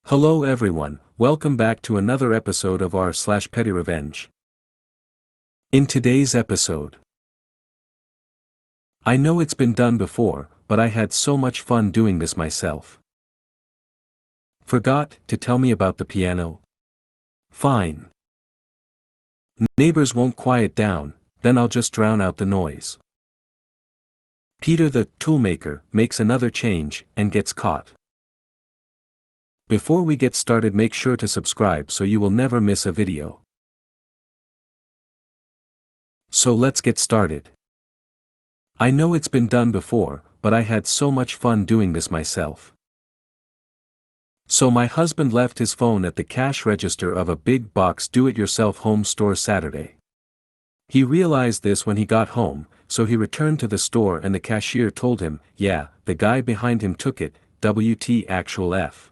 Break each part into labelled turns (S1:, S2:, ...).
S1: Hello everyone, welcome back to another episode of r/PettyRevenge. In today's episode, I know it's been done before, but I had so much fun doing this myself. Forgot to tell me about the piano? Fine. Neighbors won't quiet down, then I'll just drown out the noise. Peter the toolmaker makes another change and gets caught. Before we get started, make sure to subscribe so you will never miss a video. So let's get started. I know it's been done before, but I had so much fun doing this myself. So my husband left his phone at the cash register of a big box do-it-yourself home store Saturday. He realized this when he got home, so he returned to the store and the cashier told him, yeah, the guy behind him took it, WT actual F.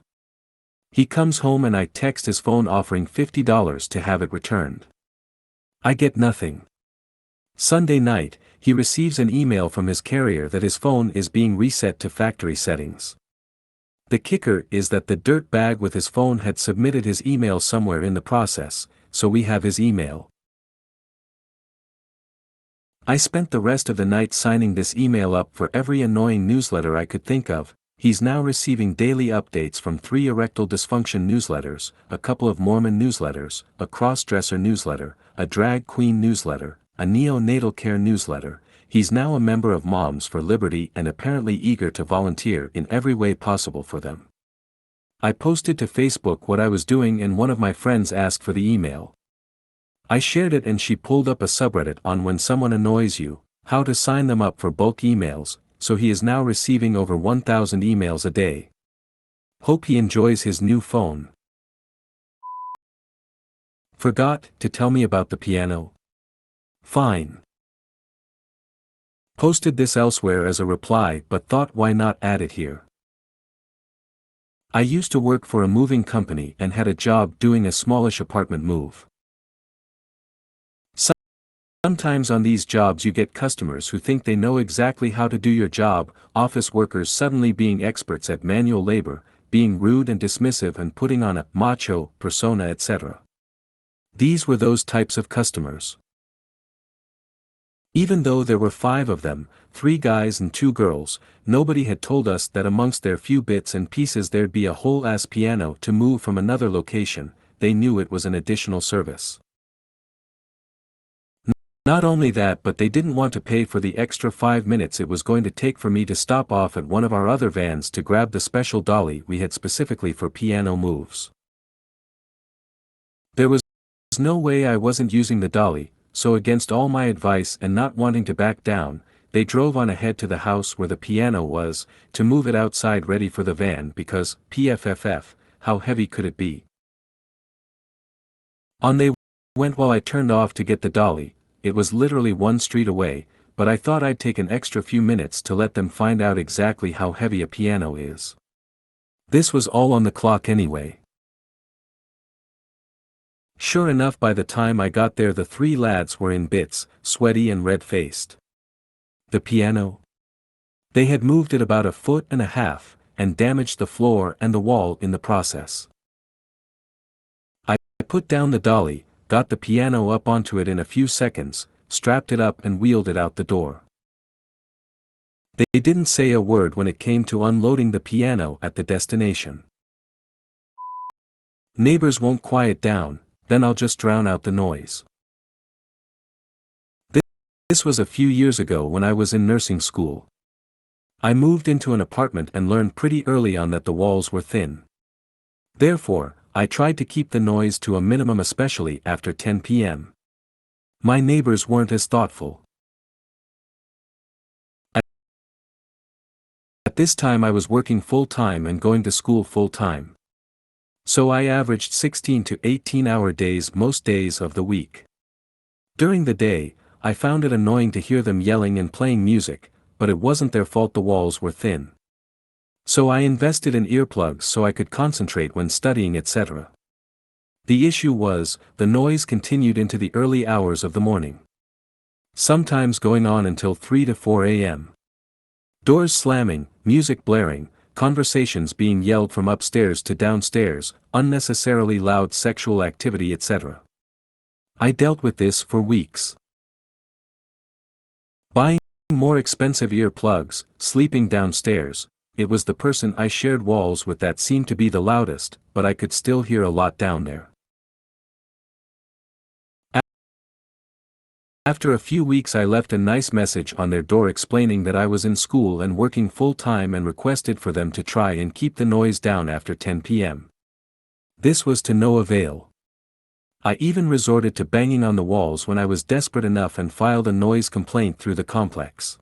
S1: He comes home and I text his phone offering $50 to have it returned. I get nothing. Sunday night, he receives an email from his carrier that his phone is being reset to factory settings. The kicker is that the dirt bag with his phone had submitted his email somewhere in the process, so we have his email. I spent the rest of the night signing this email up for every annoying newsletter I could think of. He's now receiving daily updates from 3 erectile dysfunction newsletters, a couple of Mormon newsletters, a cross-dresser newsletter, a drag queen newsletter, a neonatal care newsletter. He's now a member of Moms for Liberty and apparently eager to volunteer in every way possible for them. I posted to Facebook what I was doing and one of my friends asked for the email. I shared it and she pulled up a subreddit on when someone annoys you, how to sign them up for bulk emails, so he is now receiving over 1,000 emails a day. Hope he enjoys his new phone. Forgot to tell me about the piano? Fine. Posted this elsewhere as a reply but thought why not add it here. I used to work for a moving company and had a job doing a smallish apartment move. Sometimes on these jobs you get customers who think they know exactly how to do your job, office workers suddenly being experts at manual labor, being rude and dismissive and putting on a macho persona, etc. These were those types of customers. Even though there were 5 of them, 3 guys and 2 girls, nobody had told us that amongst their few bits and pieces there'd be a whole-ass piano to move from another location. They knew it was an additional service. Not only that, but they didn't want to pay for the extra 5 minutes it was going to take for me to stop off at one of our other vans to grab the special dolly we had specifically for piano moves. There was no way I wasn't using the dolly, so against all my advice and not wanting to back down, they drove on ahead to the house where the piano was, to move it outside ready for the van because, PFFF, how heavy could it be? On they went while I turned off to get the dolly. It was literally 1 street away, but I thought I'd take an extra few minutes to let them find out exactly how heavy a piano is. This was all on the clock anyway. Sure enough, by the time I got there the 3 lads were in bits, sweaty and red-faced. The piano? They had moved it about 1.5 feet, and damaged the floor and the wall in the process. I put down the dolly, got the piano up onto it in a few seconds, strapped it up and wheeled it out the door. They didn't say a word when it came to unloading the piano at the destination. Neighbors won't quiet down, then I'll just drown out the noise. This was a few years ago when I was in nursing school. I moved into an apartment and learned pretty early on that the walls were thin. Therefore, I tried to keep the noise to a minimum, especially after 10 p.m. My neighbors weren't as thoughtful. At this time I was working full-time and going to school full-time. So I averaged 16 to 18-hour days most days of the week. During the day, I found it annoying to hear them yelling and playing music, but it wasn't their fault the walls were thin. So I invested in earplugs so I could concentrate when studying, etc. The issue was, the noise continued into the early hours of the morning. Sometimes going on until 3 to 4 a.m. Doors slamming, music blaring, conversations being yelled from upstairs to downstairs, unnecessarily loud sexual activity, etc. I dealt with this for weeks. Buying more expensive earplugs, sleeping downstairs. It was the person I shared walls with that seemed to be the loudest, but I could still hear a lot down there. After a few weeks I left a nice message on their door explaining that I was in school and working full-time and requested for them to try and keep the noise down after 10 p.m. This was to no avail. I even resorted to banging on the walls when I was desperate enough and filed a noise complaint through the complex.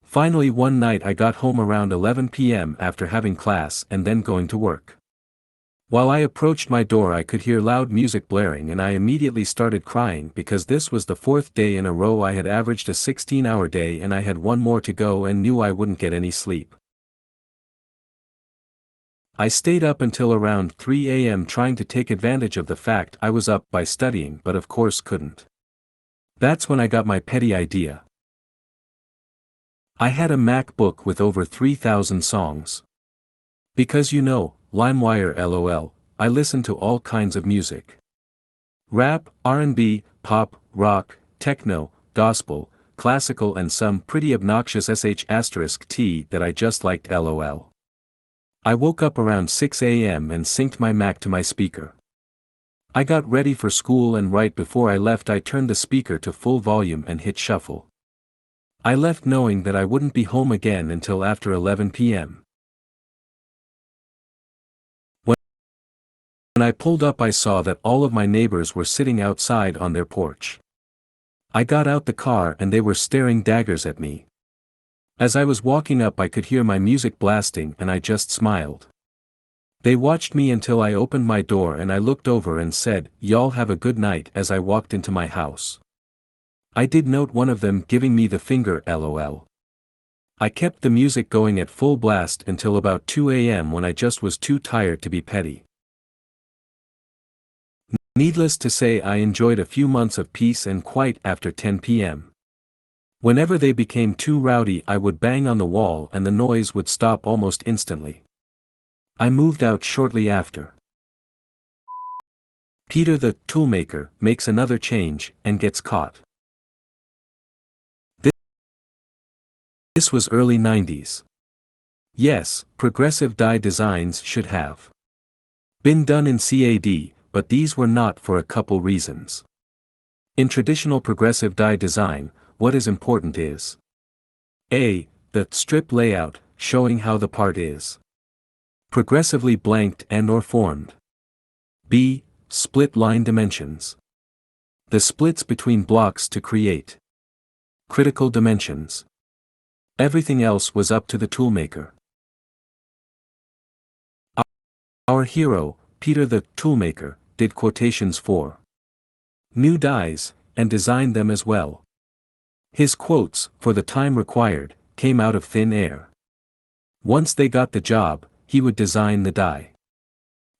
S1: Finally one night I got home around 11 p.m. after having class and then going to work. While I approached my door I could hear loud music blaring and I immediately started crying because this was the 4th day in a row I had averaged a 16-hour day and I had one more to go and knew I wouldn't get any sleep. I stayed up until around 3 a.m. trying to take advantage of the fact I was up by studying but of course couldn't. That's when I got my petty idea. I had a MacBook with over 3,000 songs. Because LimeWire LOL, I listen to all kinds of music. Rap, R&B, pop, rock, techno, gospel, classical and some pretty obnoxious sh*t that I just liked LOL. I woke up around 6 a.m. and synced my Mac to my speaker. I got ready for school and right before I left I turned the speaker to full volume and hit shuffle. I left knowing that I wouldn't be home again until after 11 p.m. When I pulled up I saw that all of my neighbors were sitting outside on their porch. I got out the car and they were staring daggers at me. As I was walking up I could hear my music blasting and I just smiled. They watched me until I opened my door and I looked over and said, "Y'all have a good night," as I walked into my house. I did note one of them giving me the finger LOL. I kept the music going at full blast until about 2 a.m. when I just was too tired to be petty. Needless to say I enjoyed a few months of peace and quiet after 10 p.m. Whenever they became too rowdy I would bang on the wall and the noise would stop almost instantly. I moved out shortly after. Peter the toolmaker makes another change and gets caught. This was early 90s. Yes, progressive die designs should have been done in CAD, but these were not for a couple reasons. In traditional progressive die design, what is important is A. The strip layout, showing how the part is progressively blanked and/or formed. B. Split line dimensions. The splits between blocks to create critical dimensions. Everything else was up to the toolmaker. Our hero, Peter the toolmaker, did quotations for new dies, and designed them as well. His quotes, for the time required, came out of thin air. Once they got the job, he would design the die.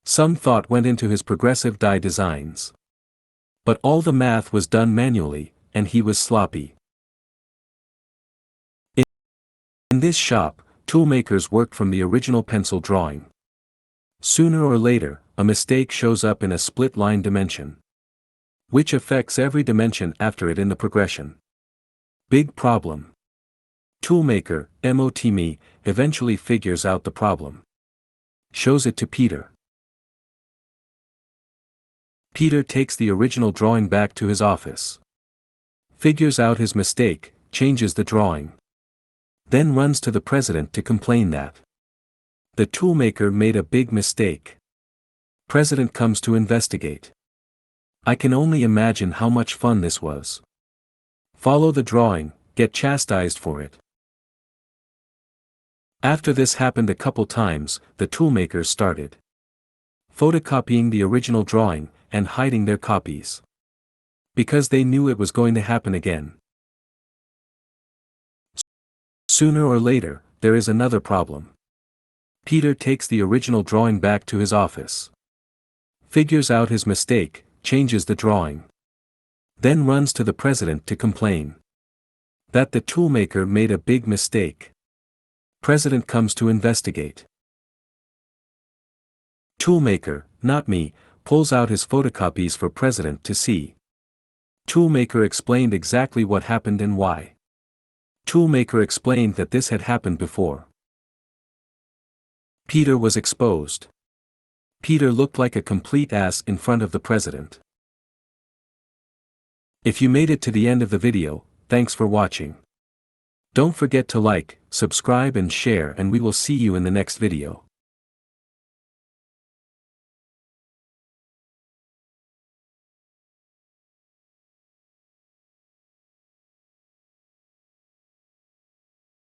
S1: Some thought went into his progressive die designs. But all the math was done manually, and he was sloppy. In this shop, toolmakers worked from the original pencil drawing. Sooner or later, a mistake shows up in a split line dimension, which affects every dimension after it in the progression. Big problem. Toolmaker, MOTME, eventually figures out the problem. Shows it to Peter. Peter takes the original drawing back to his office. Figures out his mistake, changes the drawing. Then runs to the president to complain that the toolmaker made a big mistake. President comes to investigate. I can only imagine how much fun this was. Follow the drawing, get chastised for it. After this happened a couple times, the toolmakers started photocopying the original drawing, and hiding their copies. Because they knew it was going to happen again. Sooner or later, there is another problem. Peter takes the original drawing back to his office. Figures out his mistake, changes the drawing. Then runs to the president to complain that the toolmaker made a big mistake. President comes to investigate. Toolmaker, not me, pulls out his photocopies for President to see. Toolmaker explained exactly what happened and why. Toolmaker explained that this had happened before. Peter was exposed. Peter looked like a complete ass in front of the president. If you made it to the end of the video, thanks for watching. Don't forget to like, subscribe and share, and we will see you in the next video.